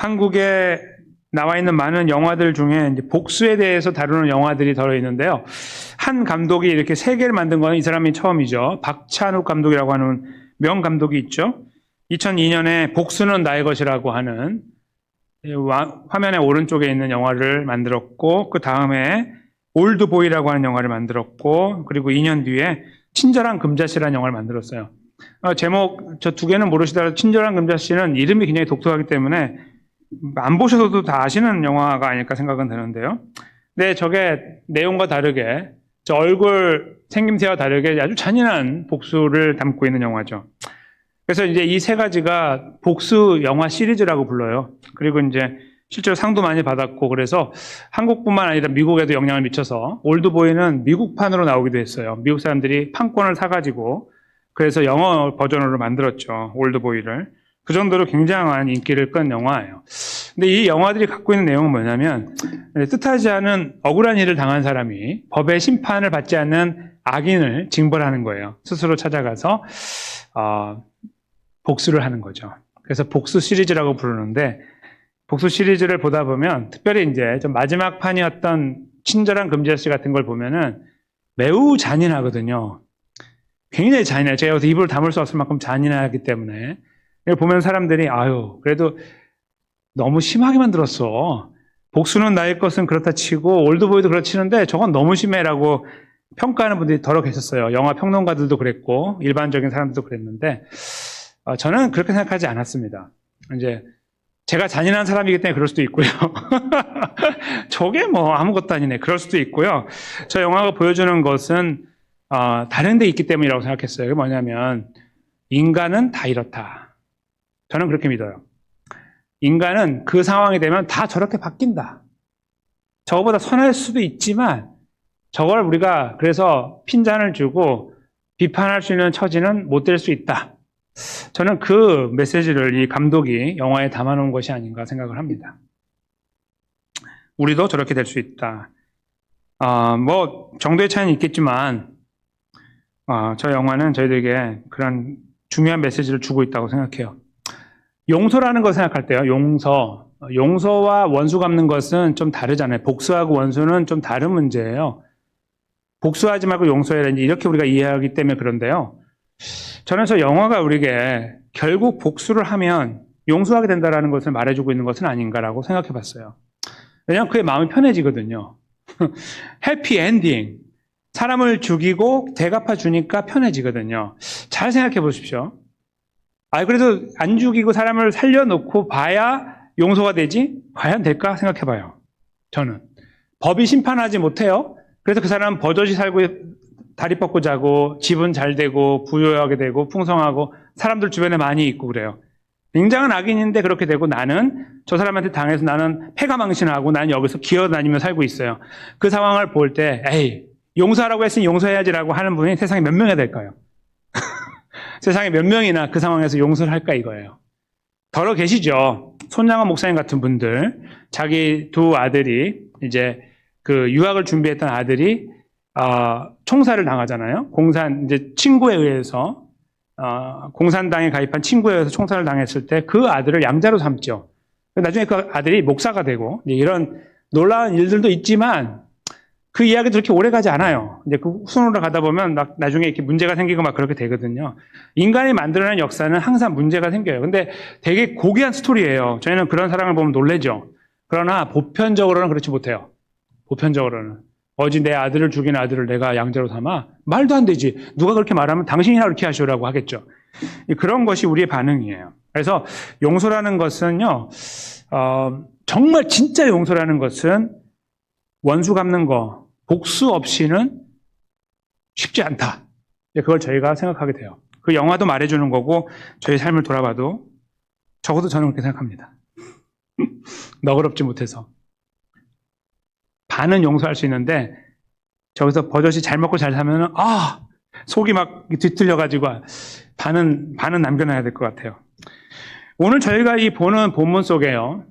한국에 나와 있는 많은 영화들 중에 이제 복수에 대해서 다루는 영화들이 들어있는데요. 한 감독이 이렇게 세 개를 만든 건 이 사람이 처음이죠. 박찬욱 감독이라고 하는 명 감독이 있죠. 2002년에 복수는 나의 것이라고 하는 화면의 오른쪽에 있는 영화를 만들었고, 그 다음에 올드보이라고 하는 영화를 만들었고, 그리고 2년 뒤에 친절한 금자씨라는 영화를 만들었어요. 제목 저 두 개는 모르시더라도 친절한 금자씨는 이름이 굉장히 독특하기 때문에 안 보셔도 다 아시는 영화가 아닐까 생각은 드는데요. 근데 저게 내용과 다르게, 저 얼굴 생김새와 다르게 아주 잔인한 복수를 담고 있는 영화죠. 그래서 이제 이 세 가지가 복수 영화 시리즈라고 불러요. 그리고 이제 실제로 상도 많이 받았고, 그래서 한국뿐만 아니라 미국에도 영향을 미쳐서 올드보이는 미국판으로 나오기도 했어요. 미국 사람들이 판권을 사가지고 그래서 영어 버전으로 만들었죠. 올드보이를. 그 정도로 굉장한 인기를 끈 영화예요. 근데 이 영화들이 갖고 있는 내용은 뭐냐면, 뜻하지 않은 억울한 일을 당한 사람이 법의 심판을 받지 않는 악인을 징벌하는 거예요. 스스로 찾아가서 복수를 하는 거죠. 그래서 복수 시리즈라고 부르는데, 복수 시리즈를 보다 보면 특별히 이제 좀 마지막 판이었던 친절한 금자씨 같은 걸 보면은 매우 잔인하거든요. 굉장히 잔인해요. 제가 여기서 입을 다물 수 없을 만큼 잔인하기 때문에. 이걸 보면 사람들이 아유 그래도 너무 심하게 만들었어. 복수는 나의 것은 그렇다 치고 올드보이도 그렇다 치는데 저건 너무 심해라고 평가하는 분들이 더러 계셨어요. 영화 평론가들도 그랬고 일반적인 사람들도 그랬는데 저는 그렇게 생각하지 않았습니다. 이제 제가 잔인한 사람이기 때문에 그럴 수도 있고요. 저게 뭐 아무것도 아니네. 그럴 수도 있고요. 저 영화가 보여주는 것은 다른 데 있기 때문이라고 생각했어요. 그게 뭐냐면 인간은 다 이렇다. 저는 그렇게 믿어요. 인간은 그 상황이 되면 다 저렇게 바뀐다. 저거보다 선할 수도 있지만 저걸 우리가 그래서 핀잔을 주고 비판할 수 있는 처지는 못 될 수 있다. 저는 그 메시지를 이 감독이 영화에 담아놓은 것이 아닌가 생각을 합니다. 우리도 저렇게 될 수 있다. 뭐 정도의 차이는 있겠지만 저 영화는 저희들에게 그런 중요한 메시지를 주고 있다고 생각해요. 용서라는 걸 생각할 때요. 용서와 원수 갚는 것은 좀 다르잖아요. 복수하고 원수는 좀 다른 문제예요. 복수하지 말고 용서해라. 이렇게 우리가 이해하기 때문에 그런데요. 저는 저 영화가 우리에게 결국 복수를 하면 용서하게 된다는 것을 말해주고 있는 것은 아닌가라고 생각해 봤어요. 왜냐하면 그의 마음이 편해지거든요. 해피 엔딩. 사람을 죽이고 대갚아 주니까 편해지거든요. 잘 생각해 보십시오. 그래도 안 죽이고 사람을 살려놓고 봐야 용서가 되지? 과연 될까? 생각해 봐요. 저는. 법이 심판하지 못해요. 그래서 그 사람은 버젓이 살고 다리 뻗고 자고 집은 잘 되고 부유하게 되고 풍성하고 사람들 주변에 많이 있고 그래요. 굉장한 악인인데 그렇게 되고 나는 저 사람한테 당해서 나는 패가망신하고 나는 여기서 기어다니며 살고 있어요. 그 상황을 볼 때 에이 용서하라고 했으니 용서해야지라고 하는 분이 세상에 몇 명이 될까요? 세상에 몇 명이나 그 상황에서 용서를 할까 이거예요. 더러 계시죠. 손양원 목사님 같은 분들, 자기 두 아들이 이제 그 유학을 준비했던 아들이 총살을 당하잖아요. 이제 친구에 의해서 공산당에 가입한 친구에 의해서 총살을 당했을 때 그 아들을 양자로 삼죠. 나중에 그 아들이 목사가 되고 이런 놀라운 일들도 있지만 그 이야기도 그렇게 오래 가지 않아요. 이제 그 후손으로 가다 보면 나중에 이렇게 문제가 생기고 막 그렇게 되거든요. 인간이 만들어낸 역사는 항상 문제가 생겨요. 근데 되게 고귀한 스토리예요. 저희는 그런 사랑을 보면 놀라죠. 그러나 보편적으로는 그렇지 못해요. 보편적으로는. 어제 내 아들을 죽인 아들을 내가 양자로 삼아? 말도 안 되지. 누가 그렇게 말하면 당신이나 그렇게 하시오라고 하겠죠. 그런 것이 우리의 반응이에요. 그래서 용서라는 것은요, 정말 진짜 용서라는 것은 원수 갚는 거, 복수 없이는 쉽지 않다. 그걸 저희가 생각하게 돼요. 그 영화도 말해주는 거고, 저희 삶을 돌아봐도 적어도 저는 그렇게 생각합니다. 너그럽지 못해서. 반은 용서할 수 있는데, 저기서 버젓이 잘 먹고 잘 살면은, 속이 막 뒤틀려가지고, 반은 남겨놔야 될 것 같아요. 오늘 저희가 이 보는 본문 속에요,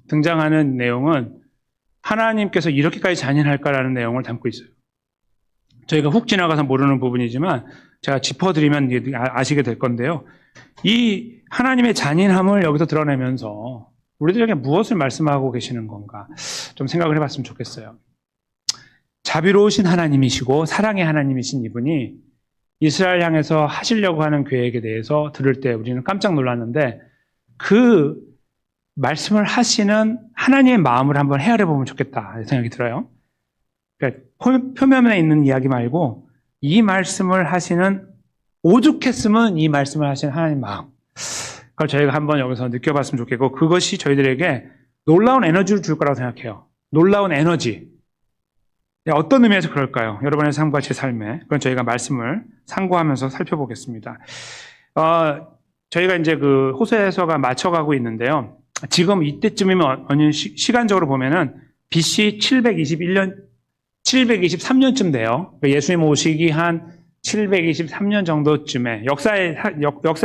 등장하는 내용은 하나님께서 이렇게까지 잔인할까라는 내용을 담고 있어요. 저희가 훅 지나가서 모르는 부분이지만 제가 짚어드리면 아시게 될 건데요. 이 하나님의 잔인함을 여기서 드러내면서 우리들에게 무엇을 말씀하고 계시는 건가 좀 생각을 해봤으면 좋겠어요. 자비로우신 하나님이시고 사랑의 하나님이신 이분이 이스라엘 향해서 하시려고 하는 계획에 대해서 들을 때 우리는 깜짝 놀랐는데 그 말씀을 하시는 하나님의 마음을 한번 헤아려 보면 좋겠다 생각이 들어요. 그러니까 표면에 있는 이야기 말고 이 말씀을 하시는 오죽했으면 이 말씀을 하시는 하나님의 마음, 그걸 저희가 한번 여기서 느껴봤으면 좋겠고 그것이 저희들에게 놀라운 에너지를 줄 거라고 생각해요. 놀라운 에너지. 어떤 의미에서 그럴까요? 여러분의 삶과 제 삶에. 그건 저희가 말씀을 상고하면서 살펴보겠습니다. 저희가 이제 그 호세아서가 맞춰가고 있는데요. 지금 이때쯤이면 시간적으로 보면은 BC 723년쯤 돼요. 예수님 오시기 한 723년 정도쯤에 역사에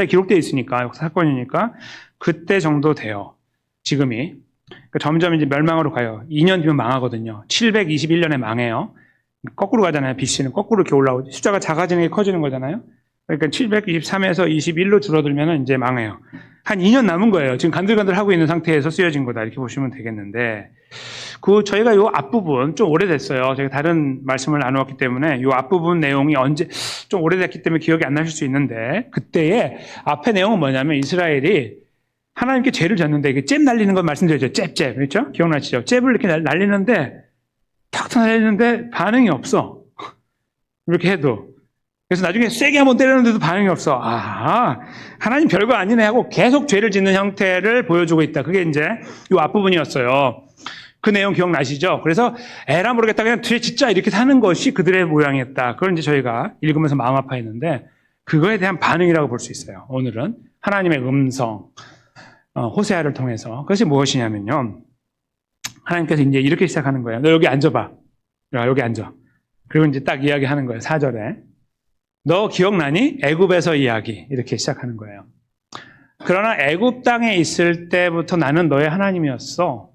기록되어 있으니까, 역사 사건이니까 그때 정도 돼요. 지금이. 점점 이제 멸망으로 가요. 2년 뒤면 망하거든요. 721년에 망해요. 거꾸로 가잖아요. BC는 거꾸로 이렇게 올라오죠. 숫자가 작아지는 게 커지는 거잖아요. 그러니까 723에서 21로 줄어들면 이제 망해요. 한 2년 남은 거예요. 지금 간들간들 하고 있는 상태에서 쓰여진 거다. 이렇게 보시면 되겠는데, 저희가 요 앞부분 좀 오래됐어요. 제가 다른 말씀을 나누었기 때문에 요 앞부분 내용이 좀 오래됐기 때문에 기억이 안 나실 수 있는데, 그때의 앞에 내용은 뭐냐면 이스라엘이 하나님께 죄를 졌는데, 이게 잽 날리는 건 말씀드렸죠. 잽. 그렇죠? 기억나시죠? 잽을 이렇게 날리는데, 탁탁 날리는데 반응이 없어. 이렇게 해도. 그래서 나중에 세게 한번 때렸는데도 반응이 없어. 하나님 별거 아니네 하고 계속 죄를 짓는 형태를 보여주고 있다. 그게 이제 이 앞부분이었어요. 그 내용 기억나시죠? 그래서 에라 모르겠다 그냥 죄 짓자 이렇게 사는 것이 그들의 모양이었다. 그걸 이제 저희가 읽으면서 마음 아파했는데 그거에 대한 반응이라고 볼 수 있어요. 오늘은 하나님의 음성, 호세아를 통해서. 그것이 무엇이냐면요. 하나님께서 이제 이렇게 시작하는 거예요. 너 여기 앉아봐. 여기 앉아. 그리고 이제 딱 이야기하는 거예요. 4절에. 너 기억나니? 애굽에서 이야기. 이렇게 시작하는 거예요. 그러나 애굽 땅에 있을 때부터 나는 너의 하나님이었어.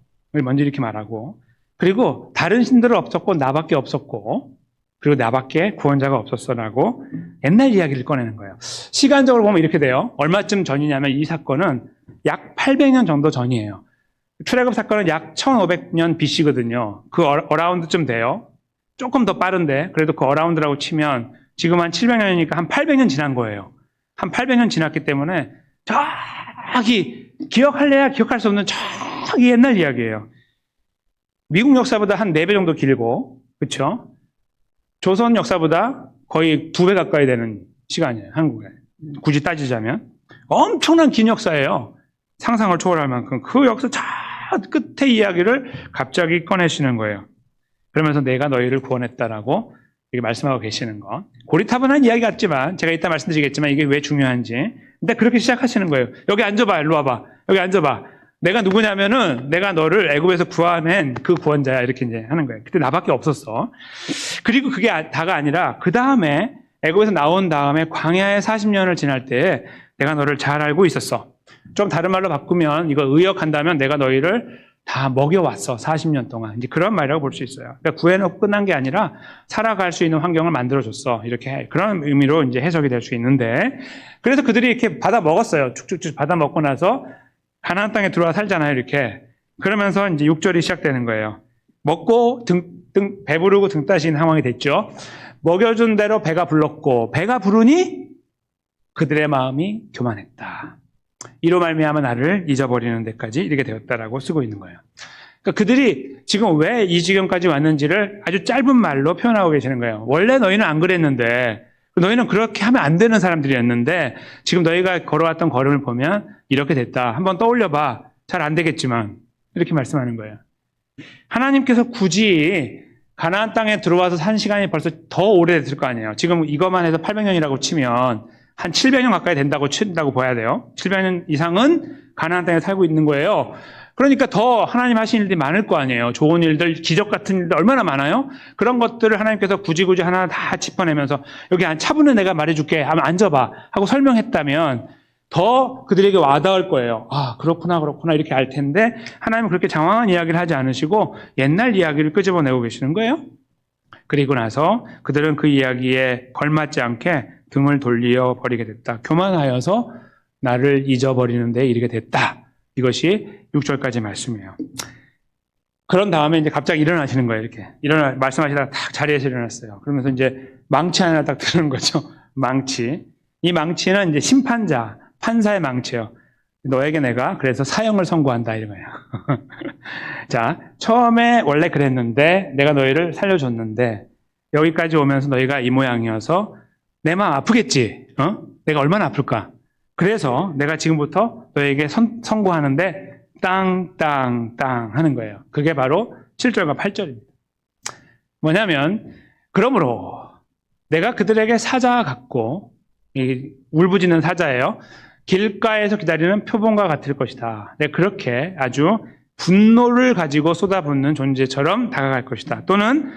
먼저 이렇게 말하고. 그리고 다른 신들은 없었고 나밖에 없었고 그리고 나밖에 구원자가 없었어라고 옛날 이야기를 꺼내는 거예요. 시간적으로 보면 이렇게 돼요. 얼마쯤 전이냐면 이 사건은 약 800년 정도 전이에요. 출애굽 사건은 약 1500년 BC거든요. 그 어라운드쯤 돼요. 조금 더 빠른데 그래도 그 어라운드라고 치면 지금 한 700년이니까 한 800년 지난 거예요. 한 800년 지났기 때문에 저기 기억할래야 기억할 수 없는 저기 옛날 이야기예요. 미국 역사보다 한 4배 정도 길고 그렇죠? 조선 역사보다 거의 2배 가까이 되는 시간이에요. 한국에. 굳이 따지자면. 엄청난 긴 역사예요. 상상을 초월할 만큼. 그 역사 저 끝의 이야기를 갑자기 꺼내시는 거예요. 그러면서 내가 너희를 구원했다라고 이렇게 말씀하고 계시는 거. 고리타분한 이야기 같지만 제가 이따 말씀드리겠지만 이게 왜 중요한지. 근데 그렇게 시작하시는 거예요. 여기 앉아봐. 일로 와봐. 여기 앉아봐. 내가 누구냐면은 내가 너를 애굽에서 구원한 그 구원자야. 이렇게 이제 하는 거예요. 그때 나밖에 없었어. 그리고 그게 다가 아니라 그 다음에 애굽에서 나온 다음에 광야에 40년을 지날 때 내가 너를 잘 알고 있었어. 좀 다른 말로 바꾸면 이거 의역한다면 내가 너희를 다 먹여왔어. 40년 동안. 이제 그런 말이라고 볼 수 있어요. 그러니까 구해놓고 끝난 게 아니라 살아갈 수 있는 환경을 만들어줬어. 이렇게 그런 의미로 이제 해석이 될 수 있는데 그래서 그들이 이렇게 받아 먹었어요. 쭉쭉쭉 받아 먹고 나서 가나안 땅에 들어와 살잖아요. 이렇게. 그러면서 이제 6절이 시작되는 거예요. 먹고 배부르고 등 따신 상황이 됐죠. 먹여준 대로 배가 불렀고 배가 부르니 그들의 마음이 교만했다. 이로 말미암아 나를 잊어버리는 데까지 이렇게 되었다라고 쓰고 있는 거예요. 그러니까 그들이 지금 왜 이 지경까지 왔는지를 아주 짧은 말로 표현하고 계시는 거예요. 원래 너희는 안 그랬는데 너희는 그렇게 하면 안 되는 사람들이었는데 지금 너희가 걸어왔던 걸음을 보면 이렇게 됐다. 한번 떠올려봐. 잘 안 되겠지만 이렇게 말씀하는 거예요. 하나님께서 굳이 가나안 땅에 들어와서 산 시간이 벌써 더 오래됐을 거 아니에요. 지금 이것만 해서 800년이라고 치면 한 700년 가까이 된다고 봐야 돼요. 700년 이상은 가나안 땅에 살고 있는 거예요. 그러니까 더 하나님 하신 일들이 많을 거 아니에요. 좋은 일들, 기적 같은 일들 얼마나 많아요? 그런 것들을 하나님께서 굳이 하나 다 짚어내면서 여기 차분히 내가 말해줄게 하면 앉아봐 하고 설명했다면 더 그들에게 와닿을 거예요. 그렇구나 이렇게 알 텐데 하나님은 그렇게 장황한 이야기를 하지 않으시고 옛날 이야기를 끄집어내고 계시는 거예요. 그리고 나서 그들은 그 이야기에 걸맞지 않게 등을 돌려 버리게 됐다. 교만하여서 나를 잊어버리는 데 이르게 됐다. 이것이 6절까지 말씀이에요. 그런 다음에 이제 갑자기 일어나시는 거예요. 이렇게 말씀하시다가 딱 자리에서 일어났어요. 그러면서 이제 망치 하나 딱 드는 거죠. 망치. 이 망치는 이제 심판자, 판사의 망치예요. 너에게 내가 그래서 사형을 선고한다 이거예요. 자, 처음에 원래 그랬는데 내가 너희를 살려줬는데 여기까지 오면서 너희가 이 모양이어서 내 마음 아프겠지. 내가 얼마나 아플까. 그래서 내가 지금부터 너에게 선고하는데 땅 하는 거예요. 그게 바로 7절과 8절입니다. 뭐냐면 그러므로 내가 그들에게 사자 같고 울부짖는 사자예요. 길가에서 기다리는 표범과 같을 것이다. 내가 그렇게 아주 분노를 가지고 쏟아붓는 존재처럼 다가갈 것이다. 또는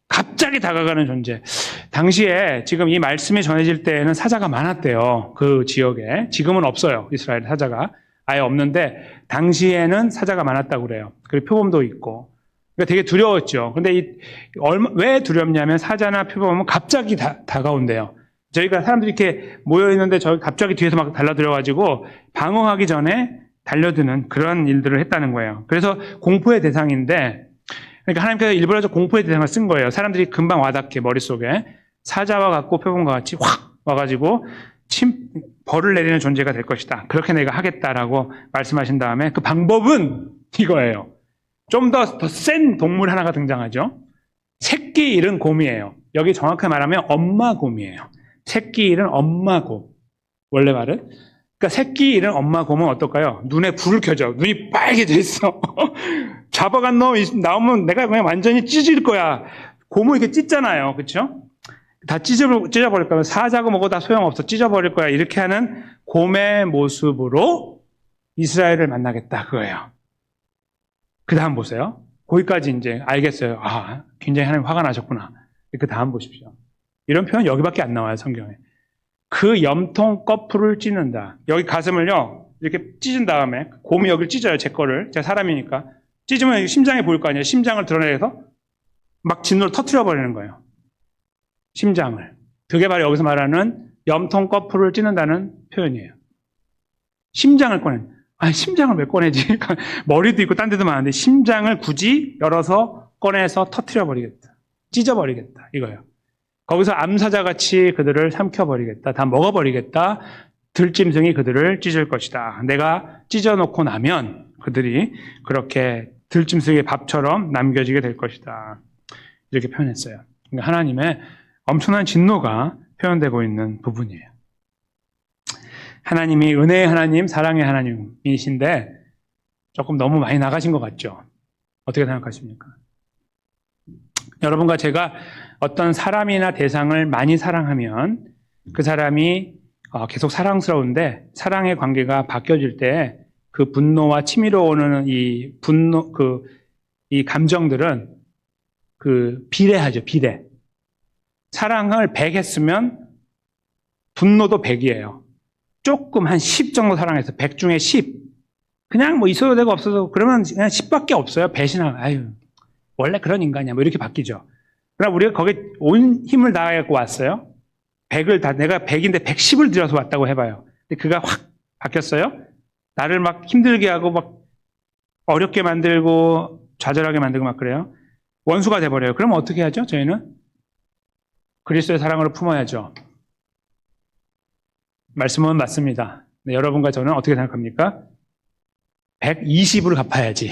갑자기 다가가는 존재. 당시에 지금 이 말씀이 전해질 때에는 사자가 많았대요. 그 지역에. 지금은 없어요. 이스라엘 사자가. 아예 없는데 당시에는 사자가 많았다고 그래요. 그리고 표범도 있고. 그러니까 되게 두려웠죠. 근데 왜 두렵냐면 사자나 표범은 갑자기 다가온대요. 저희가 사람들이 이렇게 모여있는데 저희 갑자기 뒤에서 막 달려들어가지고 방어하기 전에 달려드는 그런 일들을 했다는 거예요. 그래서 공포의 대상인데, 그러니까 하나님께서 일부러 공포의 대상을 쓴 거예요. 사람들이 금방 와닿게 머릿속에 사자와 같고 표범과 같이 확 와가지고 벌을 내리는 존재가 될 것이다. 그렇게 내가 하겠다라고 말씀하신 다음에 그 방법은 이거예요. 좀 더 센 동물 하나가 등장하죠. 새끼 잃은 곰이에요. 여기 정확하게 말하면 엄마 곰이에요. 새끼 잃은 엄마 곰. 원래 말은. 그러니까 새끼 잃은 엄마 곰은 어떨까요? 눈에 불을 켜져. 눈이 빨개져 있어. 잡아간 놈 나오면 내가 그냥 완전히 찢을 거야. 곰을 이렇게 찢잖아요. 그렇죠? 다 찢어버릴 거야. 사자고 뭐고 다 소용없어. 찢어버릴 거야. 이렇게 하는 곰의 모습으로 이스라엘을 만나겠다. 그거예요. 그 다음 보세요. 거기까지 이제 알겠어요. 아, 굉장히 하나님 화가 나셨구나. 그 다음 보십시오. 이런 표현 여기밖에 안 나와요, 성경에. 그 염통 거풀을 찢는다. 여기 가슴을요, 이렇게 찢은 다음에, 곰이 여기를 찢어요, 제 거를. 제가 사람이니까. 찢으면 심장이 보일 거 아니에요. 심장을 드러내서 막 진노를 터트려 버리는 거예요. 심장을. 그게 바로 여기서 말하는 염통 거풀을 찢는다는 표현이에요. 심장을 꺼낸. 아니, 심장을 왜 꺼내지? 머리도 있고 딴 데도 많은데 심장을 굳이 열어서 꺼내서 터트려 버리겠다. 찢어버리겠다. 이거예요. 거기서 암사자같이 그들을 삼켜버리겠다. 다 먹어버리겠다. 들짐승이 그들을 찢을 것이다. 내가 찢어놓고 나면 그들이 그렇게 들짐승의 밥처럼 남겨지게 될 것이다. 이렇게 표현했어요. 그러니까 하나님의 엄청난 진노가 표현되고 있는 부분이에요. 하나님이 은혜의 하나님, 사랑의 하나님이신데 조금 너무 많이 나가신 것 같죠? 어떻게 생각하십니까? 여러분과 제가 어떤 사람이나 대상을 많이 사랑하면 그 사람이 계속 사랑스러운데 사랑의 관계가 바뀌어질 때 그 분노와 치밀어 오는 이 감정들은 비례하죠, 비례. 사랑을 100 했으면 분노도 100이에요. 조금 한 10 정도 사랑해서 100 중에 10. 그냥 뭐 있어도 되고 없어도 그러면 그냥 10밖에 없어요. 배신하면 아유 원래 그런 인간이야 뭐 이렇게 바뀌죠. 그러나 우리가 거기에 온 힘을 다해갖고 왔어요. 100을 내가 100인데 110을 들여서 왔다고 해봐요. 근데 그가 확 바뀌었어요. 나를 막 힘들게 하고 막 어렵게 만들고 좌절하게 만들고 막 그래요. 원수가 돼버려요. 그러면 어떻게 하죠? 저희는 그리스도의 사랑으로 품어야죠. 말씀은 맞습니다. 네, 여러분과 저는 어떻게 생각합니까? 120으로 갚아야지.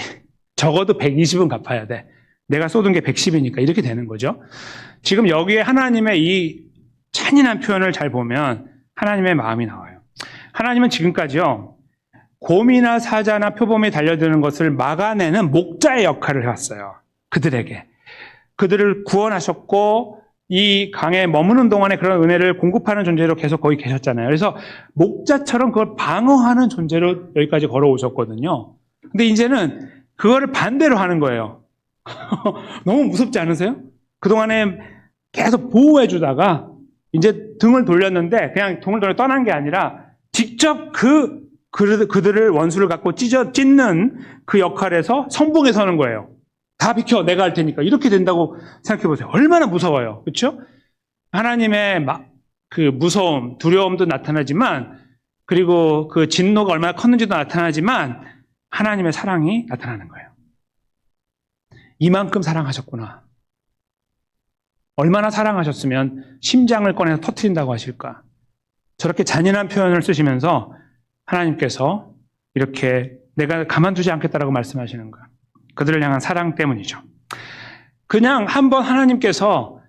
적어도 120은 갚아야 돼. 내가 쏟은 게 110이니까 이렇게 되는 거죠. 지금 여기에 하나님의 이 잔인한 표현을 잘 보면 하나님의 마음이 나와요. 하나님은 지금까지요. 곰이나 사자나 표범이 달려드는 것을 막아내는 목자의 역할을 해왔어요. 그들에게. 그들을 구원하셨고 이 강에 머무는 동안에 그런 은혜를 공급하는 존재로 계속 거기 계셨잖아요. 그래서 목자처럼 그걸 방어하는 존재로 여기까지 걸어오셨거든요. 근데 이제는 그거를 반대로 하는 거예요. 너무 무섭지 않으세요? 그동안에 계속 보호해주다가 이제 등을 돌렸는데 그냥 등을 돌려 떠난 게 아니라 직접 그들을 원수를 갖고 찢는 그 역할에서 선봉에 서는 거예요. 다 비켜 내가 할 테니까 이렇게 된다고 생각해 보세요. 얼마나 무서워요. 그렇죠? 하나님의 그 무서움, 두려움도 나타나지만 그리고 그 진노가 얼마나 컸는지도 나타나지만 하나님의 사랑이 나타나는 거예요. 이만큼 사랑하셨구나. 얼마나 사랑하셨으면 심장을 꺼내서 터뜨린다고 하실까. 저렇게 잔인한 표현을 쓰시면서 하나님께서 이렇게 내가 가만두지 않겠다라고 말씀하시는 거예요. 그들을 향한 사랑 때문이죠. 그냥 한번 하나님께서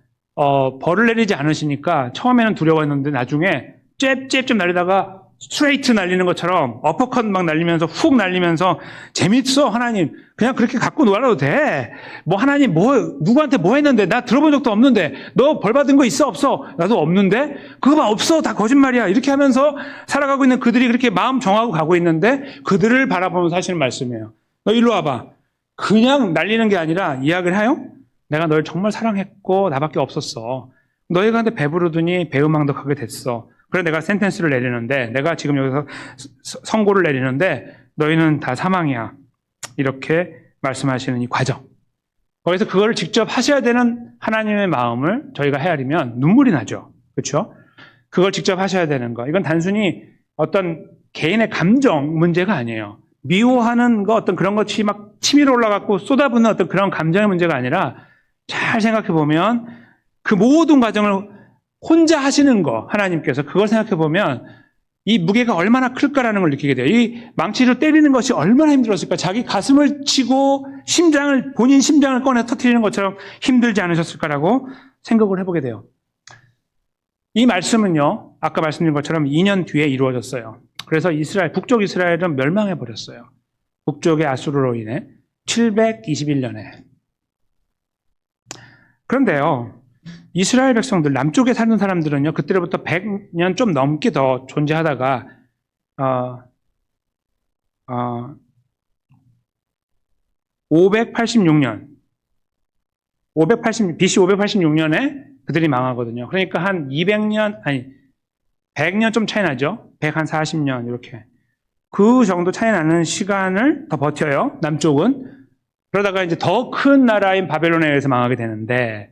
벌을 내리지 않으시니까 처음에는 두려워했는데 나중에 잽잽 날리다가 스트레이트 날리는 것처럼 어퍼컷 막 날리면서 훅 날리면서 재밌어 하나님 그냥 그렇게 갖고 놀아도 돼. 뭐 하나님 누구한테 뭐 했는데 나 들어본 적도 없는데 너 벌 받은 거 있어 없어? 나도 없는데 그거 봐 없어 다 거짓말이야. 이렇게 하면서 살아가고 있는 그들이 그렇게 마음 정하고 가고 있는데 그들을 바라보면서 하시는 말씀이에요. 너 일로 와봐. 그냥 날리는 게 아니라 이야기를 해요. 내가 널 정말 사랑했고 나밖에 없었어. 너희가 근데 배부르더니 배은망덕하게 됐어. 그래 내가 센텐스를 내리는데 내가 지금 여기서 선고를 내리는데 너희는 다 사망이야. 이렇게 말씀하시는 이 과정. 거기서 그걸 직접 하셔야 되는 하나님의 마음을 저희가 헤아리면 눈물이 나죠. 그렇죠? 그걸 직접 하셔야 되는 거. 이건 단순히 어떤 개인의 감정 문제가 아니에요. 미워하는 거 어떤 그런 것이 막 치밀어 올라가고 쏟아붓는 어떤 그런 감정의 문제가 아니라 잘 생각해 보면 그 모든 과정을 혼자 하시는 거 하나님께서 그걸 생각해 보면 이 무게가 얼마나 클까라는 걸 느끼게 돼요. 이 망치를 때리는 것이 얼마나 힘들었을까. 자기 가슴을 치고 본인 심장을 꺼내 터뜨리는 것처럼 힘들지 않으셨을까라고 생각을 해보게 돼요. 이 말씀은요. 아까 말씀드린 것처럼 2년 뒤에 이루어졌어요. 그래서 북쪽 이스라엘은 멸망해버렸어요. 북쪽의 아수르로 인해 721년에. 그런데요. 이스라엘 백성들, 남쪽에 사는 사람들은요, 그때로부터 100년 좀 넘게 더 존재하다가, BC 586년에 그들이 망하거든요. 그러니까 한 100년 좀 차이 나죠? 140년, 이렇게. 그 정도 차이 나는 시간을 더 버텨요, 남쪽은. 그러다가 이제 더 큰 나라인 바벨론에 의해서 망하게 되는데,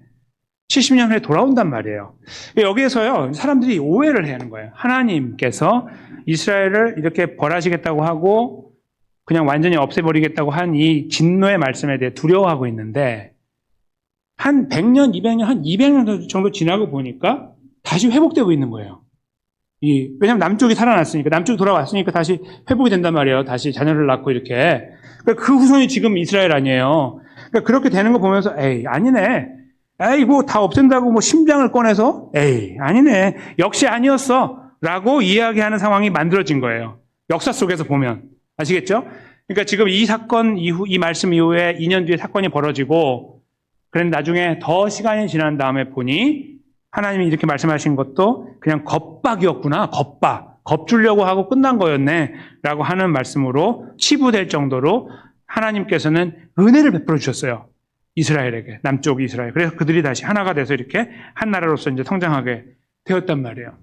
70년 후에 돌아온단 말이에요. 여기에서요, 사람들이 오해를 해야 하는 거예요. 하나님께서 이스라엘을 이렇게 벌하시겠다고 하고, 그냥 완전히 없애버리겠다고 한 이 진노의 말씀에 대해 두려워하고 있는데, 한 100년, 200년, 한 200년 정도 지나고 보니까 다시 회복되고 있는 거예요. 왜냐면 남쪽이 살아났으니까, 남쪽이 돌아왔으니까 다시 회복이 된단 말이에요. 다시 자녀를 낳고 이렇게. 그 후손이 지금 이스라엘 아니에요. 그렇게 되는 거 보면서, 에이, 아니네. 에이, 다 없앤다고 심장을 꺼내서? 에이, 아니네. 역시 아니었어. 라고 이야기하는 상황이 만들어진 거예요. 역사 속에서 보면. 아시겠죠? 그러니까 지금 이 사건 이후, 이 말씀 이후에 2년 뒤에 사건이 벌어지고, 그런데 나중에 더 시간이 지난 다음에 보니, 하나님이 이렇게 말씀하신 것도 그냥 겁박이었구나. 겁주려고 하고 끝난 거였네. 라고 하는 말씀으로 치부될 정도로 하나님께서는 은혜를 베풀어 주셨어요. 이스라엘에게, 남쪽 이스라엘. 그래서 그들이 다시 하나가 돼서 이렇게 한 나라로서 이제 성장하게 되었단 말이에요.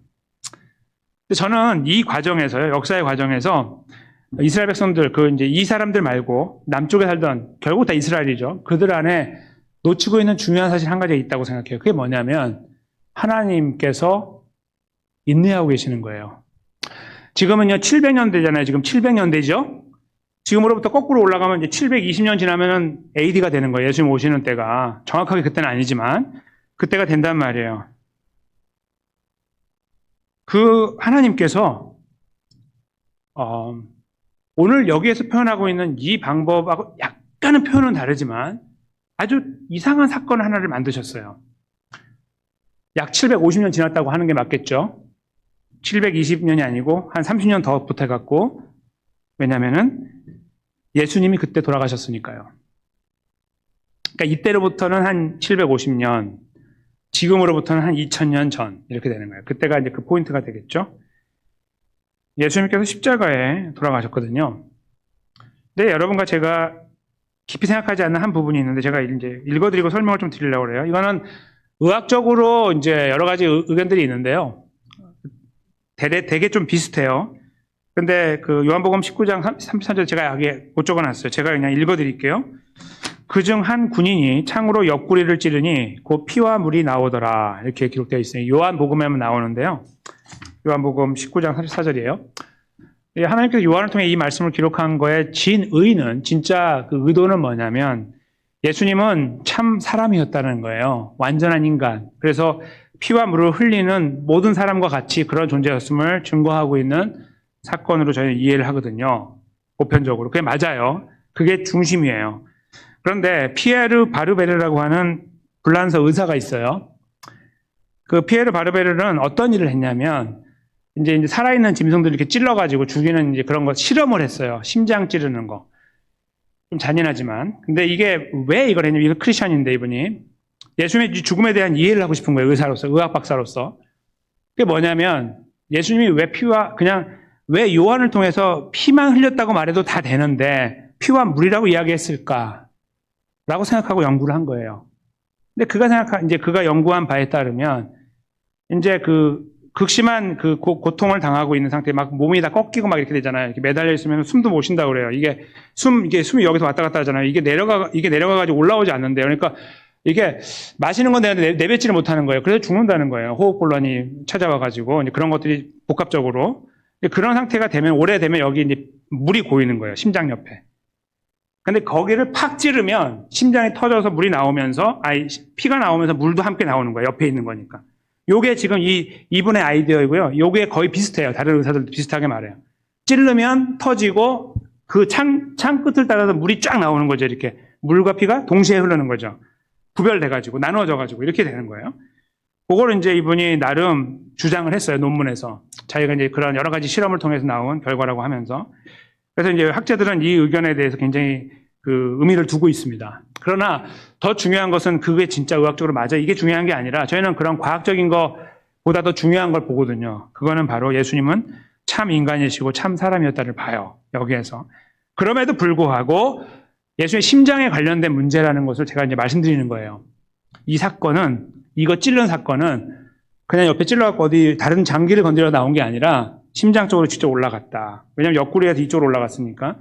저는 이 과정에서요, 역사의 과정에서 이스라엘 백성들, 이제 이 사람들 말고 남쪽에 살던, 결국 다 이스라엘이죠. 그들 안에 놓치고 있는 중요한 사실 한 가지가 있다고 생각해요. 그게 뭐냐면, 하나님께서 인내하고 계시는 거예요. 지금은요, 700년대잖아요. 지금 700년대죠? 지금으로부터 거꾸로 올라가면 이제 720년 지나면은 AD가 되는 거예요. 예수님 오시는 때가. 정확하게 그때는 아니지만, 그때가 된단 말이에요. 하나님께서, 오늘 여기에서 표현하고 있는 이 방법하고 약간은 표현은 다르지만, 아주 이상한 사건 하나를 만드셨어요. 약 750년 지났다고 하는 게 맞겠죠? 720년이 아니고 한 30년 더 붙어갖고, 왜냐면은 예수님이 그때 돌아가셨으니까요. 그러니까 이때로부터는 한 750년, 지금으로부터는 한 2000년 전 이렇게 되는 거예요. 그때가 이제 그 포인트가 되겠죠? 예수님께서 십자가에 돌아가셨거든요. 근데 여러분과 제가 깊이 생각하지 않는 한 부분이 있는데 제가 이제 읽어드리고 설명을 좀 드리려고 그래요. 이거는 의학적으로 이제 여러 가지 의견들이 있는데요. 되게 좀 비슷해요. 근데 요한복음 19장 33절 제가 여기에 못 적어놨어요. 제가 그냥 읽어드릴게요. 그중 한 군인이 창으로 옆구리를 찌르니 곧 피와 물이 나오더라. 이렇게 기록되어 있어요. 요한복음에만 나오는데요. 요한복음 19장 34절이에요. 하나님께서 요한을 통해 이 말씀을 기록한 거에 진의는, 진짜 그 의도는 뭐냐면 예수님은 참 사람이었다는 거예요. 완전한 인간. 그래서 피와 물을 흘리는 모든 사람과 같이 그런 존재였음을 증거하고 있는 사건으로 저희는 이해를 하거든요. 보편적으로. 그게 맞아요. 그게 중심이에요. 그런데 피에르 바르베르라고 하는 불란서 의사가 있어요. 그 피에르 바르베르는 어떤 일을 했냐면 이제 살아있는 짐승들 이렇게 찔러가지고 죽이는 이제 그런 거 실험을 했어요. 심장 찌르는 거. 좀 잔인하지만. 근데 이게 왜 이걸 했냐면, 이거 크리스천인데 이분이. 예수님의 죽음에 대한 이해를 하고 싶은 거예요. 의사로서, 의학 박사로서. 그게 뭐냐면, 예수님이 왜 요한을 통해서 피만 흘렸다고 말해도 다 되는데, 피와 물이라고 이야기했을까? 라고 생각하고 연구를 한 거예요. 근데 그가 연구한 바에 따르면, 이제 극심한 고통을 당하고 있는 상태에 막 몸이 다 꺾이고 막 이렇게 되잖아요. 이렇게 매달려 있으면 숨도 못 쉰다고 그래요. 이게 숨이 여기서 왔다 갔다 하잖아요. 이게 내려가가지고 올라오지 않는데요. 그러니까 이게 마시는 건 내뱉지를 못하는 거예요. 그래서 죽는다는 거예요. 호흡곤란이 찾아와가지고 그런 것들이 복합적으로. 그런 상태가 되면, 오래되면 여기 이제 물이 고이는 거예요. 심장 옆에. 근데 거기를 팍 찌르면 심장이 터져서 물이 나오면서, 피가 나오면서 물도 함께 나오는 거예요. 옆에 있는 거니까. 요게 지금 이분의 아이디어이고요. 요게 거의 비슷해요. 다른 의사들도 비슷하게 말해요. 찌르면 터지고 그 창 끝을 따라서 물이 쫙 나오는 거죠. 이렇게 물과 피가 동시에 흐르는 거죠. 구별돼가지고 나눠져가지고 이렇게 되는 거예요. 그걸 이제 이분이 나름 주장을 했어요. 논문에서. 자기가 이제 그런 여러 가지 실험을 통해서 나온 결과라고 하면서. 그래서 이제 학자들은 이 의견에 대해서 굉장히 의미를 두고 있습니다. 그러나 더 중요한 것은 그게 진짜 의학적으로 맞아, 이게 중요한 게 아니라 저희는 그런 과학적인 것보다 더 중요한 걸 보거든요. 그거는 바로 예수님은 참 인간이시고 참 사람이었다를 봐요. 여기에서. 그럼에도 불구하고 예수의 심장에 관련된 문제라는 것을 제가 이제 말씀드리는 거예요. 이거 찔른 사건은 그냥 옆에 찔러갖고 어디 다른 장기를 건드려 나온 게 아니라 심장 쪽으로 직접 올라갔다. 왜냐하면 옆구리가 이쪽으로 올라갔으니까.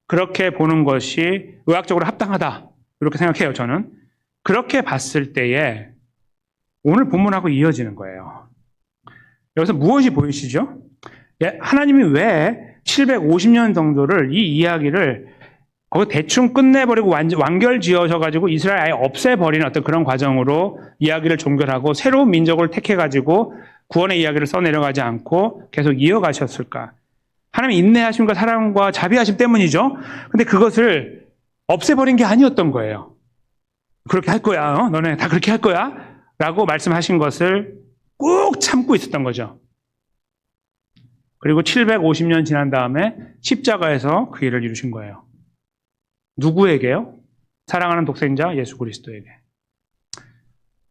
그렇게 보는 것이 의학적으로 합당하다. 이렇게 생각해요, 저는. 그렇게 봤을 때에 오늘 본문하고 이어지는 거예요. 여기서 무엇이 보이시죠? 하나님이 왜 750년 정도를 이 이야기를 거기 대충 끝내버리고 완결 지어셔가지고 이스라엘 아예 없애버리는 어떤 그런 과정으로 이야기를 종결하고 새로운 민족을 택해가지고 구원의 이야기를 써내려가지 않고 계속 이어가셨을까? 하나님의 인내하심과 사랑과 자비하심 때문이죠. 근데 그것을 없애버린 게 아니었던 거예요. 그렇게 할 거야. 너네 다 그렇게 할 거야. 라고 말씀하신 것을 꾹 참고 있었던 거죠. 그리고 750년 지난 다음에 십자가에서 그 일을 이루신 거예요. 누구에게요? 사랑하는 독생자 예수 그리스도에게.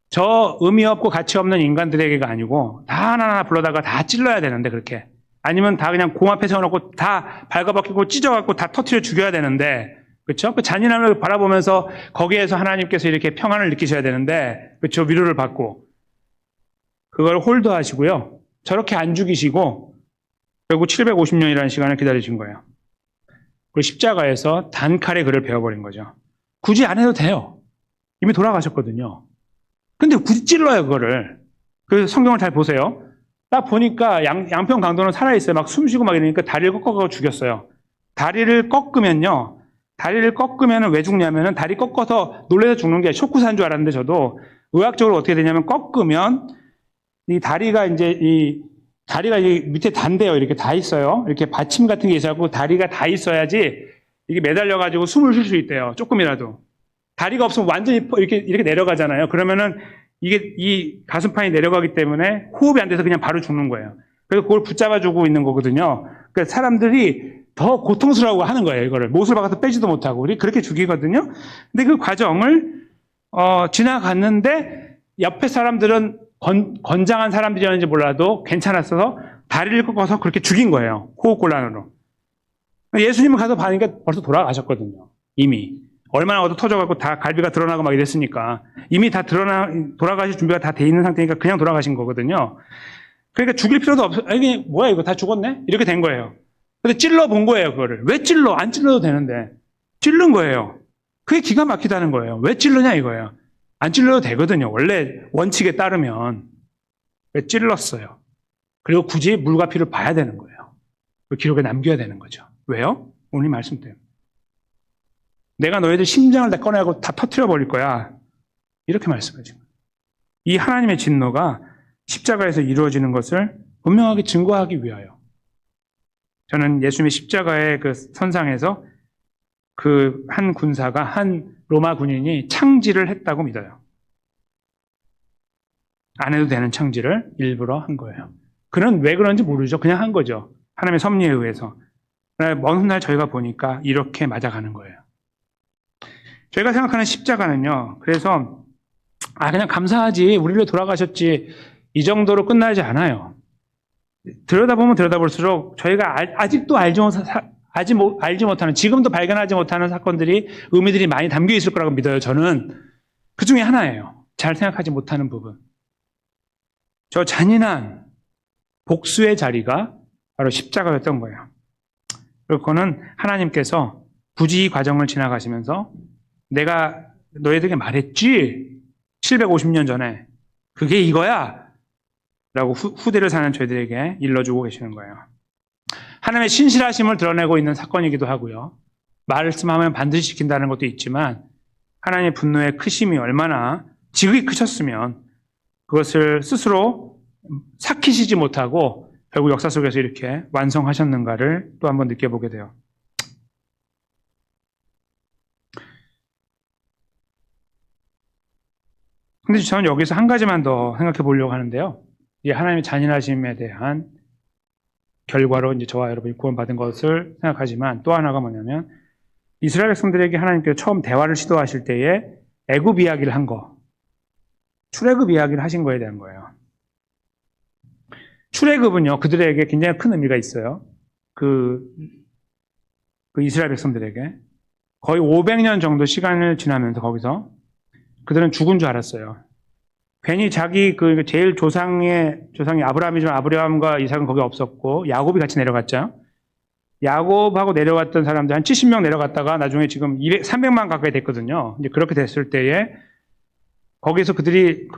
저 의미 없고 가치 없는 인간들에게가 아니고 다 하나하나 불러다가 다 찔러야 되는데, 그렇게. 아니면 다 그냥 공 앞에 세워놓고 다 발가벗기고 찢어갖고 다 터트려 죽여야 되는데, 그렇죠? 그 잔인함을 바라보면서 거기에서 하나님께서 이렇게 평안을 느끼셔야 되는데, 그렇죠? 위로를 받고 그걸 홀드하시고요. 저렇게 안 죽이시고 결국 750년이라는 시간을 기다리신 거예요. 그리고 십자가에서 단칼에 그를 베어버린 거죠. 굳이 안 해도 돼요. 이미 돌아가셨거든요. 근데 굳이 찔러요, 그거를. 그 성경을 잘 보세요. 딱 보니까 양평 강도는 살아있어요. 막 숨쉬고 막 이러니까 다리를 꺾어서 죽였어요. 다리를 꺾으면은 왜 죽냐면은 다리 꺾어서 놀래서 죽는 게 쇼크사인 줄 알았는데, 저도 의학적으로 어떻게 되냐면 꺾으면 이 다리가 밑에 단대요. 이렇게 다 있어요. 이렇게 받침 같은 게 있어갖고 다리가 다 있어야지 이게 매달려가지고 숨을 쉴 수 있대요. 조금이라도. 다리가 없으면 완전히 이렇게 내려가잖아요. 그러면은 이 가슴판이 내려가기 때문에 호흡이 안 돼서 그냥 바로 죽는 거예요. 그래서 그걸 붙잡아주고 있는 거거든요. 그러니까 사람들이 더 고통스러워 하는 거예요. 이거를 못을 박아서 빼지도 못하고 우리 그렇게 죽이거든요. 근데 그 과정을 지나갔는데 옆에 사람들은 건장한 사람들이었는지 몰라도 괜찮았어서 다리를 꺾어서 그렇게 죽인 거예요. 호흡곤란으로. 예수님은 가서 봐니까 벌써 돌아가셨거든요. 이미. 얼마나 얻어 터져갖고 다 갈비가 드러나고 막 이랬으니까. 이미 다 돌아가실 준비가 다 돼 있는 상태니까 그냥 돌아가신 거거든요. 그러니까 죽일 필요도 없어. 이게 뭐야, 이거 다 죽었네? 이렇게 된 거예요. 근데 찔러 본 거예요, 그거를. 왜 찔러? 안 찔러도 되는데. 찔른 거예요. 그게 기가 막히다는 거예요. 왜 찔르냐 이거예요. 안 찔러도 되거든요. 원래 원칙에 따르면. 왜 찔렀어요? 그리고 굳이 물과 피를 봐야 되는 거예요. 그 기록에 남겨야 되는 거죠. 왜요? 오늘 말씀 때문에. 내가 너희들 심장을 다 꺼내고 다 터뜨려 버릴 거야. 이렇게 말씀하신 거예요. 이 하나님의 진노가 십자가에서 이루어지는 것을 분명하게 증거하기 위하여. 저는 예수님의 십자가의 그 선상에서 그 한 군사가, 한 로마 군인이 창질을 했다고 믿어요. 안 해도 되는 창질을 일부러 한 거예요. 그는 왜 그런지 모르죠. 그냥 한 거죠. 하나님의 섭리에 의해서. 먼 훗날 저희가 보니까 이렇게 맞아가는 거예요. 저희가 생각하는 십자가는요, 그래서 그냥 감사하지, 우리로 돌아가셨지, 이 정도로 끝나지 않아요. 들여다보면 들여다볼수록 저희가 아직도 알지 못하는, 지금도 발견하지 못하는 사건들이, 의미들이 많이 담겨 있을 거라고 믿어요. 저는 그 중에 하나예요. 잘 생각하지 못하는 부분. 저 잔인한 복수의 자리가 바로 십자가였던 거예요. 그리고 그거는 하나님께서 굳이 이 과정을 지나가시면서 내가 너희들에게 말했지, 750년 전에 그게 이거야 라고 후대를 사는 저희들에게 일러주고 계시는 거예요. 하나님의 신실하심을 드러내고 있는 사건이기도 하고요. 말씀하면 반드시 지킨다는 것도 있지만 하나님의 분노의 크심이 얼마나 지극히 크셨으면 그것을 스스로 삭히시지 못하고 결국 역사 속에서 이렇게 완성하셨는가를 또 한번 느껴보게 돼요. 근데 저는 여기서 한 가지만 더 생각해 보려고 하는데요. 이 하나님의 잔인하심에 대한 결과로 이제 저와 여러분이 구원받은 것을 생각하지만 또 하나가 뭐냐면 이스라엘 백성들에게 하나님께서 처음 대화를 시도하실 때에 애굽 이야기를 한 거, 출애굽 이야기를 하신 거에 대한 거예요. 출애굽은요, 그들에게 굉장히 큰 의미가 있어요. 그 이스라엘 백성들에게 거의 500년 정도 시간을 지나면서 거기서 그들은 죽은 줄 알았어요. 괜히 자기 그 제일 조상이 아브라함이지만 아브라함과 이삭은 거기 없었고 야곱이 같이 내려갔죠. 야곱하고 내려갔던 사람들 한 70명 내려갔다가 나중에 지금 300만 가까이 됐거든요. 이제 그렇게 됐을 때에 거기서 그들이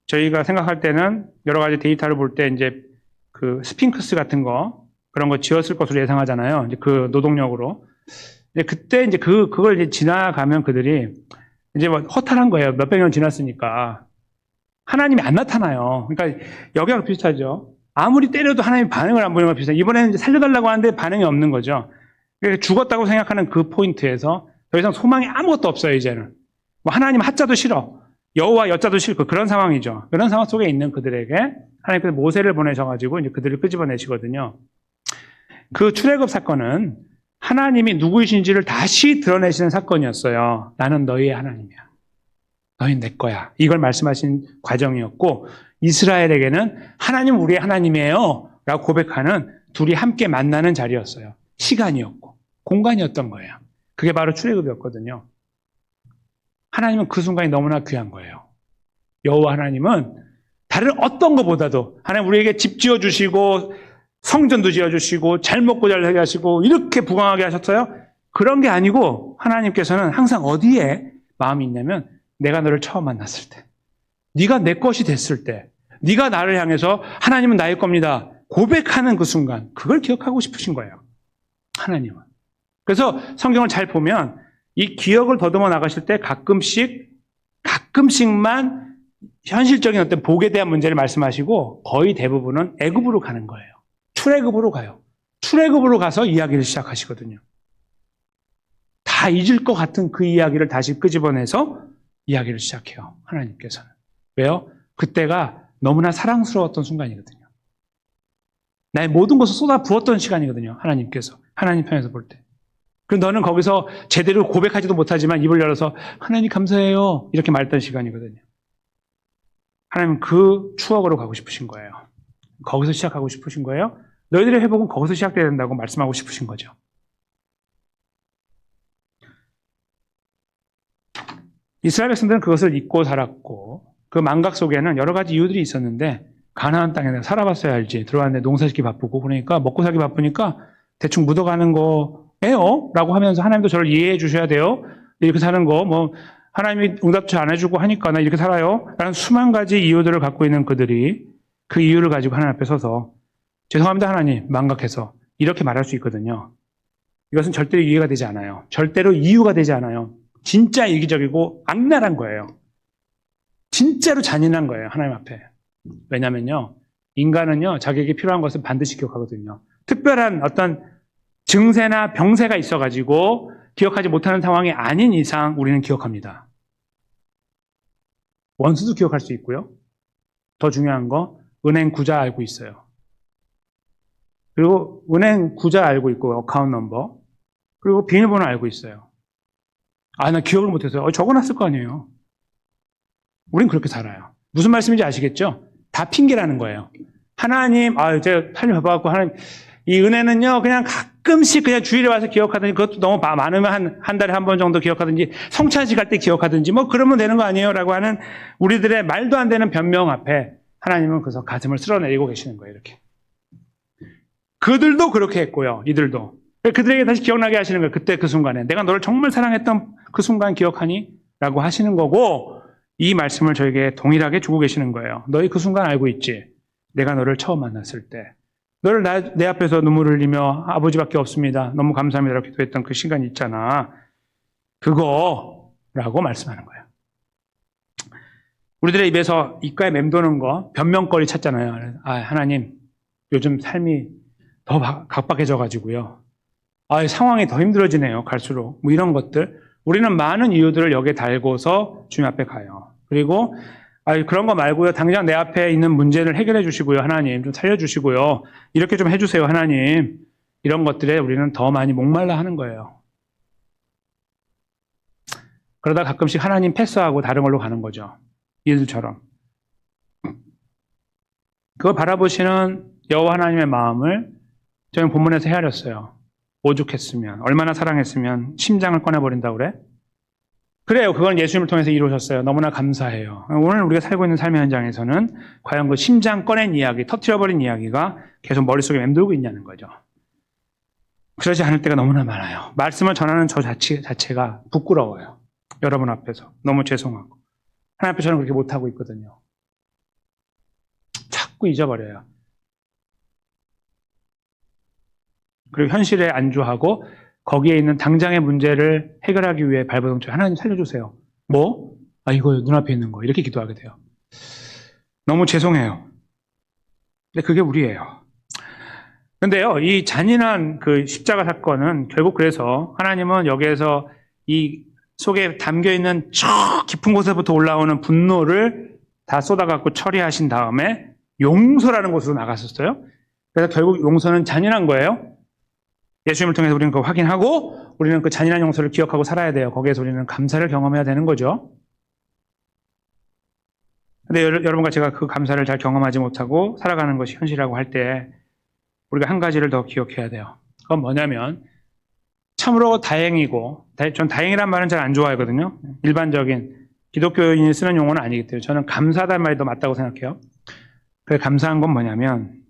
저희가 생각할 때는 여러 가지 데이터를 볼 때 이제 그 스핑크스 같은 거 그런 거 지었을 것으로 예상하잖아요. 이제 그 노동력으로. 그때 이제 그걸 이제 지나가면 그들이 이제 뭐 허탈한 거예요. 몇백 년 지났으니까. 하나님이 안 나타나요. 그러니까 여기하고 비슷하죠. 아무리 때려도 하나님이 반응을 안 보이는 거 비슷해요. 이번에는 이제 살려달라고 하는데 반응이 없는 거죠. 그러니까 죽었다고 생각하는 그 포인트에서 더 이상 소망이 아무것도 없어요, 이제는. 뭐 하나님 하자도 싫어. 여호와 여자도 싫고 그런 상황이죠. 그런 상황 속에 있는 그들에게 하나님께서 모세를 보내셔가지고 이제 그들을 끄집어내시거든요. 그 출애굽 사건은 하나님이 누구이신지를 다시 드러내시는 사건이었어요. 나는 너희의 하나님이야. 너희는 내 거야. 이걸 말씀하신 과정이었고 이스라엘에게는 하나님 우리의 하나님이에요 라고 고백하는 둘이 함께 만나는 자리였어요. 시간이었고 공간이었던 거예요. 그게 바로 출애굽이었거든요. 하나님은 그 순간이 너무나 귀한 거예요. 여호와 하나님은 다른 어떤 것보다도 하나님 우리에게 집 지어주시고 성전도 지어주시고 잘 먹고 잘 살게 하시고 이렇게 부강하게 하셨어요? 그런 게 아니고 하나님께서는 항상 어디에 마음이 있냐면 내가 너를 처음 만났을 때, 네가 내 것이 됐을 때, 네가 나를 향해서 하나님은 나의 겁니다 고백하는 그 순간, 그걸 기억하고 싶으신 거예요. 하나님은. 그래서 성경을 잘 보면 이 기억을 더듬어 나가실 때 가끔씩만 현실적인 어떤 복에 대한 문제를 말씀하시고 거의 대부분은 애굽으로 가는 거예요. 출애굽으로 가요. 출애굽으로 가서 이야기를 시작하시거든요. 다 잊을 것 같은 그 이야기를 다시 끄집어내서 이야기를 시작해요. 하나님께서는. 왜요? 그때가 너무나 사랑스러웠던 순간이거든요. 나의 모든 것을 쏟아 부었던 시간이거든요. 하나님께서. 하나님 편에서 볼 때. 그리고 너는 거기서 제대로 고백하지도 못하지만 입을 열어서 하나님 감사해요. 이렇게 말했던 시간이거든요. 하나님은 그 추억으로 가고 싶으신 거예요. 거기서 시작하고 싶으신 거예요. 너희들의 회복은 거기서 시작돼야 된다고 말씀하고 싶으신 거죠. 이스라엘 백성들은 그것을 잊고 살았고 그 망각 속에는 여러 가지 이유들이 있었는데 가나안 땅에 살아봤어야 알지. 들어왔는데 농사짓기 바쁘고 그러니까 먹고 살기 바쁘니까 대충 묻어가는 거예요 라고 하면서 하나님도 저를 이해해 주셔야 돼요. 이렇게 사는 거 뭐 하나님이 응답도 안 해주고 하니까 나 이렇게 살아요 라는 수만 가지 이유들을 갖고 있는 그들이 그 이유를 가지고 하나님 앞에 서서 죄송합니다 하나님, 망각해서. 이렇게 말할 수 있거든요. 이것은 절대로 이해가 되지 않아요. 절대로 이유가 되지 않아요. 진짜 이기적이고 악랄한 거예요. 진짜로 잔인한 거예요, 하나님 앞에. 왜냐면요, 인간은요, 자기에게 필요한 것은 반드시 기억하거든요. 특별한 어떤 증세나 병세가 있어가지고 기억하지 못하는 상황이 아닌 이상 우리는 기억합니다. 원수도 기억할 수 있고요. 더 중요한 거, 은행 구자 알고 있어요. 그리고 은행 구자 알고 있고, 어카운트 넘버. 그리고 비밀번호 알고 있어요. 아, 나 기억을 못해서. 적어놨을 거 아니에요. 우린 그렇게 살아요. 무슨 말씀인지 아시겠죠? 다 핑계라는 거예요. 하나님, 제가 하나님 봐갖고, 하나님, 이 은혜는요, 그냥 가끔씩 그냥 주일에 와서 기억하든지, 그것도 너무 많으면 한 달에 한 번 정도 기억하든지, 성찬식 할 때 기억하든지, 뭐 그러면 되는 거 아니에요? 라고 하는 우리들의 말도 안 되는 변명 앞에 하나님은 그래서 가슴을 쓸어내리고 계시는 거예요, 이렇게. 그들도 그렇게 했고요, 이들도. 그들에게 다시 기억나게 하시는 거예요. 그때 그 순간에. 내가 너를 정말 사랑했던 그 순간 기억하니? 라고 하시는 거고, 이 말씀을 저에게 동일하게 주고 계시는 거예요. 너희 그 순간 알고 있지? 내가 너를 처음 만났을 때. 너를 내 앞에서 눈물을 흘리며 아버지밖에 없습니다. 너무 감사합니다. 이렇게 기도했던 그 시간이 있잖아. 그거라고 말씀하는 거예요. 우리들의 입에서 입가에 맴도는 거, 변명거리 찾잖아요. 하나님, 요즘 삶이 더 각박해져가지고요. 상황이 더 힘들어지네요. 갈수록. 뭐 이런 것들. 우리는 많은 이유들을 여기에 달고서 주님 앞에 가요. 그리고 그런 거 말고요. 당장 내 앞에 있는 문제를 해결해 주시고요. 하나님 좀 살려주시고요. 이렇게 좀 해주세요. 하나님. 이런 것들에 우리는 더 많이 목말라 하는 거예요. 그러다 가끔씩 하나님 패스하고 다른 걸로 가는 거죠. 이들처럼. 그걸 바라보시는 여호와 하나님의 마음을 저희 본문에서 헤아렸어요. 오죽했으면, 얼마나 사랑했으면 심장을 꺼내버린다고 그래? 그래요. 그건 예수님을 통해서 이루셨어요. 너무나 감사해요. 오늘 우리가 살고 있는 삶의 현장에서는 과연 그 심장 꺼낸 이야기, 터트려버린 이야기가 계속 머릿속에 맴돌고 있냐는 거죠. 그러지 않을 때가 너무나 많아요. 말씀을 전하는 저 자체가 부끄러워요. 여러분 앞에서. 너무 죄송하고. 하나님 앞에 저는 그렇게 못하고 있거든요. 자꾸 잊어버려요. 그리고 현실에 안주하고 거기에 있는 당장의 문제를 해결하기 위해 발버둥쳐 하나님 살려주세요. 뭐? 이거 눈앞에 있는 거. 이렇게 기도하게 돼요. 너무 죄송해요. 근데 그게 우리예요. 근데요, 이 잔인한 그 십자가 사건은 결국 그래서 하나님은 여기에서 이 속에 담겨있는 저 깊은 곳에부터 올라오는 분노를 다 쏟아갖고 처리하신 다음에 용서라는 곳으로 나갔었어요. 그래서 결국 용서는 잔인한 거예요. 예수님을 통해서 우리는 그거 확인하고 우리는 그 잔인한 용서를 기억하고 살아야 돼요. 거기에서 우리는 감사를 경험해야 되는 거죠. 근데 여러분과 제가 그 감사를 잘 경험하지 못하고 살아가는 것이 현실이라고 할 때 우리가 한 가지를 더 기억해야 돼요. 그건 뭐냐면 참으로 다행이고, 전 다행이란 말은 잘 안 좋아하거든요. 일반적인 기독교인이 쓰는 용어는 아니기 때문에 저는 감사하다는 말이 더 맞다고 생각해요. 그래, 감사한 건 뭐냐면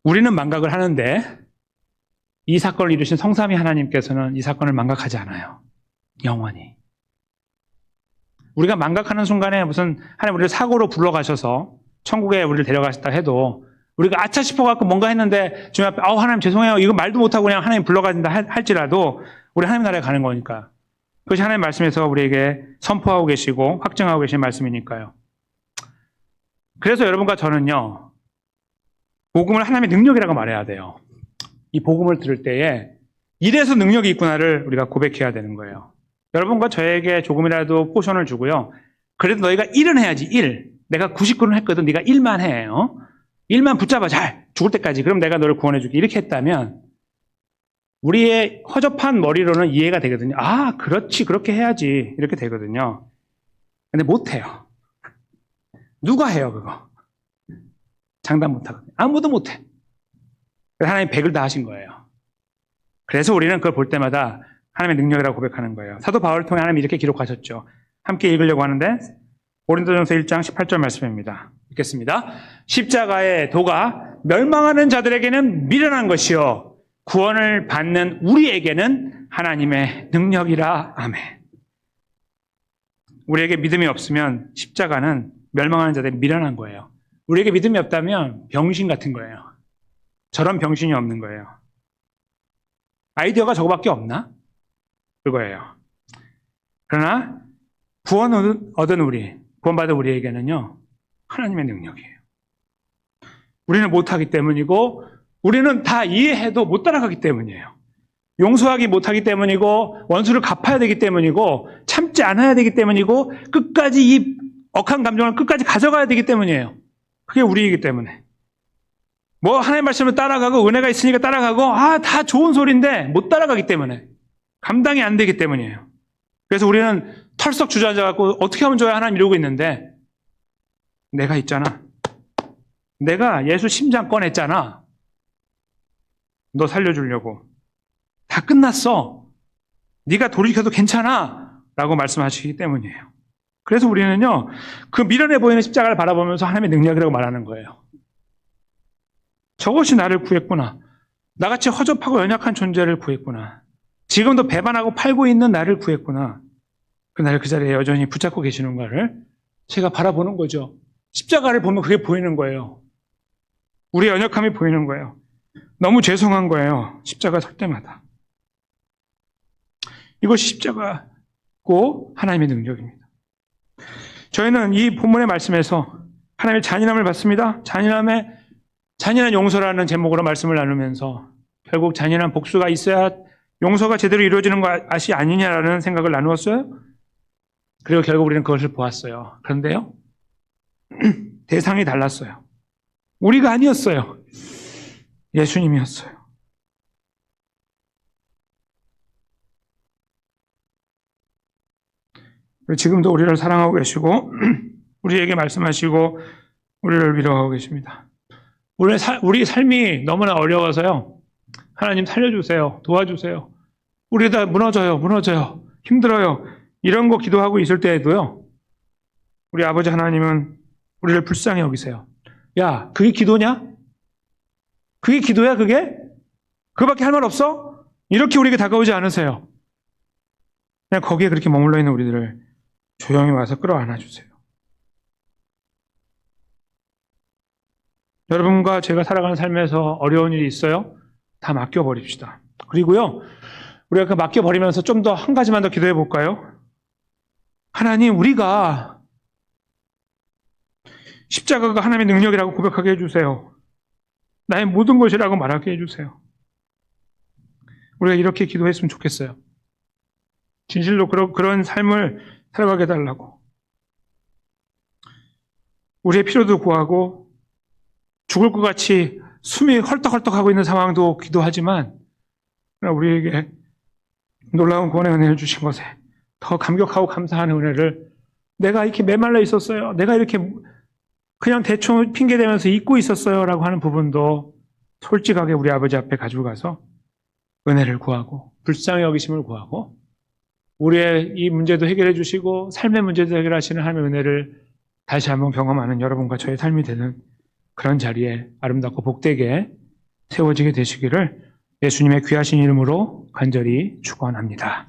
우리는 망각을 하는데 이 사건을 이루신 성삼위 하나님께서는 이 사건을 망각하지 않아요. 영원히. 우리가 망각하는 순간에 무슨 하나님 우리를 사고로 불러가셔서 천국에 우리를 데려가셨다 해도 우리가 아차 싶어갖고 뭔가 했는데 주님 앞에 하나님 죄송해요. 이거 말도 못하고 그냥 하나님 불러가신다 할지라도 우리 하나님 나라에 가는 거니까. 그것이 하나님 말씀에서 우리에게 선포하고 계시고 확증하고 계신 말씀이니까요. 그래서 여러분과 저는요. 복음을 하나님의 능력이라고 말해야 돼요. 이 복음을 들을 때에 이래서 능력이 있구나를 우리가 고백해야 되는 거예요. 여러분과 저에게 조금이라도 포션을 주고요. 그래도 너희가 1은 해야지, 1. 내가 99는 했거든. 네가 1만 해. 1만 붙잡아, 잘. 죽을 때까지. 그럼 내가 너를 구원해줄게. 이렇게 했다면 우리의 허접한 머리로는 이해가 되거든요. 그렇지. 그렇게 해야지. 이렇게 되거든요. 근데 못해요. 누가 해요, 그거? 장담 못하거든요. 아무도 못해. 그래서 하나님 100을 다 하신 거예요. 그래서 우리는 그걸 볼 때마다 하나님의 능력이라고 고백하는 거예요. 사도 바울을 통해 하나님이 이렇게 기록하셨죠. 함께 읽으려고 하는데 고린도전서 1장 18절 말씀입니다. 읽겠습니다. 십자가의 도가 멸망하는 자들에게는 미련한 것이요 구원을 받는 우리에게는 하나님의 능력이라. 아멘. 우리에게 믿음이 없으면 십자가는 멸망하는 자들이 미련한 거예요. 우리에게 믿음이 없다면 병신 같은 거예요. 저런 병신이 없는 거예요. 아이디어가 저거밖에 없나? 그거예요. 그러나 구원 얻은 구원받은 우리에게는요, 하나님의 능력이에요. 우리는 못하기 때문이고, 우리는 다 이해해도 못 따라가기 때문이에요. 용서하기 못하기 때문이고, 원수를 갚아야 되기 때문이고, 참지 않아야 되기 때문이고, 끝까지 이 억한 감정을 끝까지 가져가야 되기 때문이에요. 그게 우리이기 때문에. 뭐 하나님의 말씀을 따라가고 은혜가 있으니까 따라가고 다 좋은 소리인데 못 따라가기 때문에 감당이 안 되기 때문이에요. 그래서 우리는 털썩 주저앉아갖고 어떻게 하면 좋아요? 하나님 이러고 있는데 내가 있잖아. 내가 예수 심장 꺼냈잖아. 너 살려주려고. 다 끝났어. 네가 돌이켜도 괜찮아. 라고 말씀하시기 때문이에요. 그래서 우리는요. 그 미련해 보이는 십자가를 바라보면서 하나님의 능력이라고 말하는 거예요. 저것이 나를 구했구나. 나같이 허접하고 연약한 존재를 구했구나. 지금도 배반하고 팔고 있는 나를 구했구나. 나를 그 자리에 여전히 붙잡고 계시는 거를 제가 바라보는 거죠. 십자가를 보면 그게 보이는 거예요. 우리의 연약함이 보이는 거예요. 너무 죄송한 거예요. 십자가 설 때마다. 이것이 십자가고 하나님의 능력입니다. 저희는 이 본문의 말씀에서 하나님의 잔인함을 받습니다. 잔인한 용서라는 제목으로 말씀을 나누면서 결국 잔인한 복수가 있어야 용서가 제대로 이루어지는 것이 아니냐라는 생각을 나누었어요. 그리고 결국 우리는 그것을 보았어요. 그런데요, 대상이 달랐어요. 우리가 아니었어요. 예수님이었어요. 지금도 우리를 사랑하고 계시고 우리에게 말씀하시고 우리를 위로하고 계십니다. 우리 삶이 너무나 어려워서요. 하나님 살려주세요. 도와주세요. 우리 다 무너져요. 힘들어요. 이런 거 기도하고 있을 때에도요. 우리 아버지 하나님은 우리를 불쌍히 여기세요. 야, 그게 기도냐? 그게 기도야, 그게? 그거밖에 할 말 없어? 이렇게 우리에게 다가오지 않으세요. 그냥 거기에 그렇게 머물러 있는 우리들을 조용히 와서 끌어안아 주세요. 여러분과 제가 살아가는 삶에서 어려운 일이 있어요? 다 맡겨버립시다. 그리고요, 우리가 그 맡겨버리면서 좀 더 한 가지만 더 기도해 볼까요? 하나님, 우리가 십자가가 하나님의 능력이라고 고백하게 해주세요. 나의 모든 것이라고 말하게 해주세요. 우리가 이렇게 기도했으면 좋겠어요. 진실로 그런 삶을 살아가게 해달라고. 우리의 필요도 구하고 죽을 것 같이 숨이 헐떡헐떡하고 있는 상황도 기도하지만 우리에게 놀라운 구원의 은혜를 주신 것에 더 감격하고 감사한 은혜를 내가 이렇게 메말라 있었어요. 내가 이렇게 그냥 대충 핑계대면서 잊고 있었어요. 라고 하는 부분도 솔직하게 우리 아버지 앞에 가지고 가서 은혜를 구하고 불쌍히 여기심을 구하고 우리의 이 문제도 해결해 주시고 삶의 문제도 해결하시는 하나님의 은혜를 다시 한번 경험하는 여러분과 저의 삶이 되는 그런 자리에 아름답고 복되게 세워지게 되시기를 예수님의 귀하신 이름으로 간절히 축원합니다.